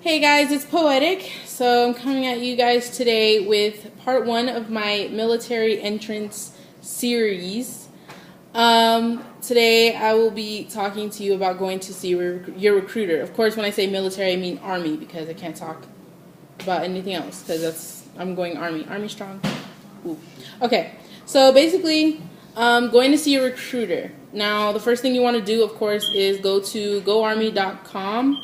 Hey guys, it's Poetic. So I'm coming at you guys today with part one of my military entrance series. Today I will be talking to you about going to see your recruiter. Of course, when I say military, I mean Army because I can't talk about anything else because I'm going Army. Army strong. Ooh. Okay, so basically, going to see a recruiter. Now, the first thing you want to do, of course, is go to goarmy.com.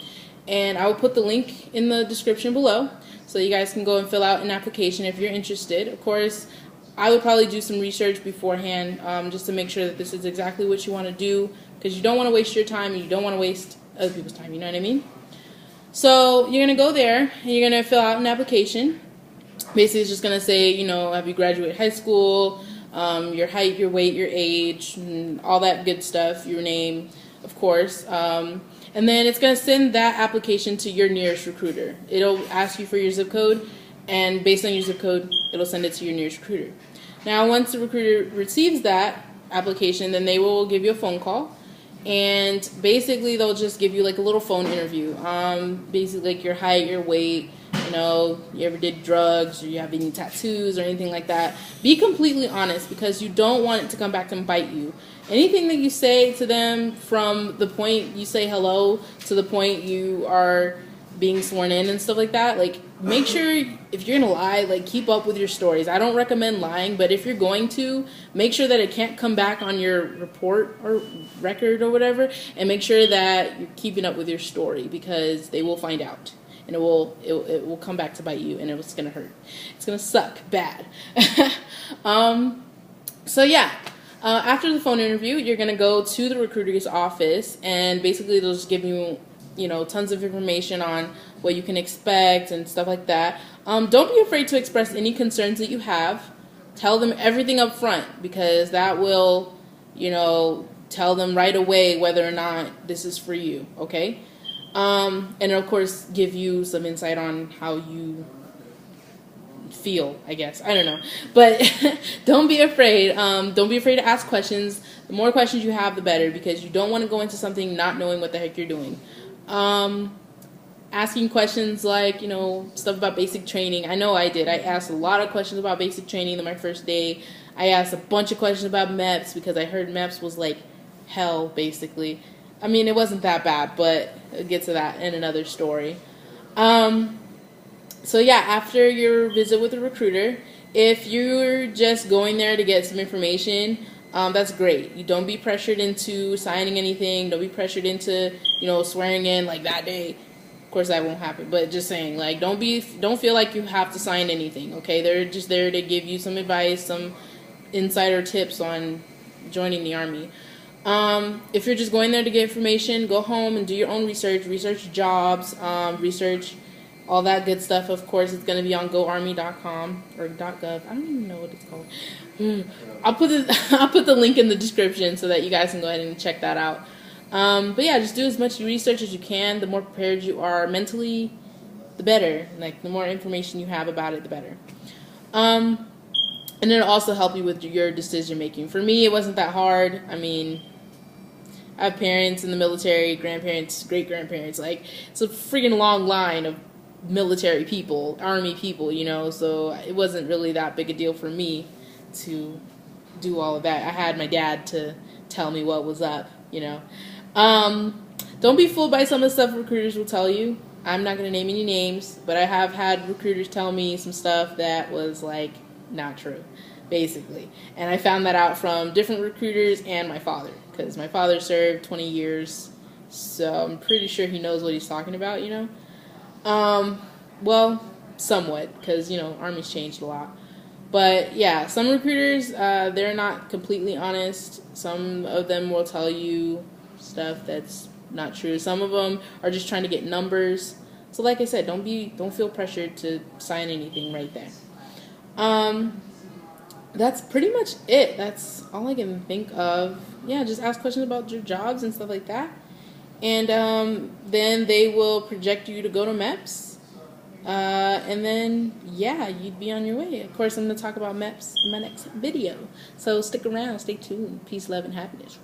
And I will put the link in the description below so you guys can go and fill out an application if you're interested. Of course, I would probably do some research beforehand just to make sure that this is exactly what you want to do, because you don't want to waste your time and you don't want to waste other people's time, you know what I mean? So you're going to go there and you're going to fill out an application. Basically, it's just going to say, you know, have you graduated high school, your height, your weight, your age, and all that good stuff, your name, of course. And then it's going to send that application to your nearest recruiter. It'll ask you for your zip code, and based on your zip code, it'll send it to your nearest recruiter. Now, once the recruiter receives that application, then they will give you a phone call, and basically they'll just give you like a little phone interview. Basically like your height, your weight, you know, you ever did drugs, or you have any tattoos or anything like that. Be completely honest, because you don't want it to come back and bite you. Anything that you say to them from the point you say hello to the point you are being sworn in and stuff like that, like, make sure if you're gonna lie, like, keep up with your stories. I don't recommend lying, but if you're going to, make sure that it can't come back on your report or record or whatever, and make sure that you're keeping up with your story, because they will find out. And it will come back to bite you, and it's gonna hurt. It's gonna suck bad. So yeah, after the phone interview, you're gonna go to the recruiter's office, and basically they'll just give you, you know, tons of information on what you can expect and stuff like that. Don't be afraid to express any concerns that you have. Tell them everything up front, because that will, you know, tell them right away whether or not this is for you. Okay. And of course give you some insight on how you feel, I guess. I don't know. But don't be afraid. Don't be afraid to ask questions. The more questions you have, the better, because you don't want to go into something not knowing what the heck you're doing. Asking questions like, you know, stuff about basic training. I know I did. I asked a lot of questions about basic training on my first day. I asked a bunch of questions about MEPS, because I heard MEPS was like hell, basically. I mean, it wasn't that bad, but I'll get to that in another story. So yeah, after your visit with the recruiter, if you're just going there to get some information, that's great. You don't be pressured into signing anything. Don't be pressured into, you know, swearing in like that day. Of course, that won't happen, but just saying, like, don't feel like you have to sign anything. Okay, they're just there to give you some advice, some insider tips on joining the Army. If you're just going there to get information, go home and do your own research jobs, research all that good stuff. Of course, it's going to be on goarmy.com or .gov. I don't even know what it's called. I'll put the link in the description so that you guys can go ahead and check that out. But yeah, just do as much research as you can. The more prepared you are mentally, the better. Like, the more information you have about it, the better. And it'll also help you with your decision making. For me, it wasn't that hard. I mean, I have parents in the military, grandparents, great-grandparents. Like, it's a freaking long line of military people, Army people, you know, so it wasn't really that big a deal for me to do all of that. I had my dad to tell me what was up, you know. Don't be fooled by some of the stuff recruiters will tell you. I'm not going to name any names, but I have had recruiters tell me some stuff that was, like, not true, basically. And I found that out from different recruiters and my father, because my father served 20 years, so I'm pretty sure he knows what he's talking about, you know. Well, somewhat, because, you know, Army's changed a lot. But yeah, some recruiters, they're not completely honest. Some of them will tell you stuff that's not true. Some of them are just trying to get numbers. So like I said, don't feel pressured to sign anything right there. That's pretty much it. That's all I can think of. Yeah, just ask questions about your jobs and stuff like that. And then they will project you to go to MEPS. And then, yeah, you'd be on your way. Of course, I'm going to talk about MEPS in my next video. So stick around. Stay tuned. Peace, love, and happiness.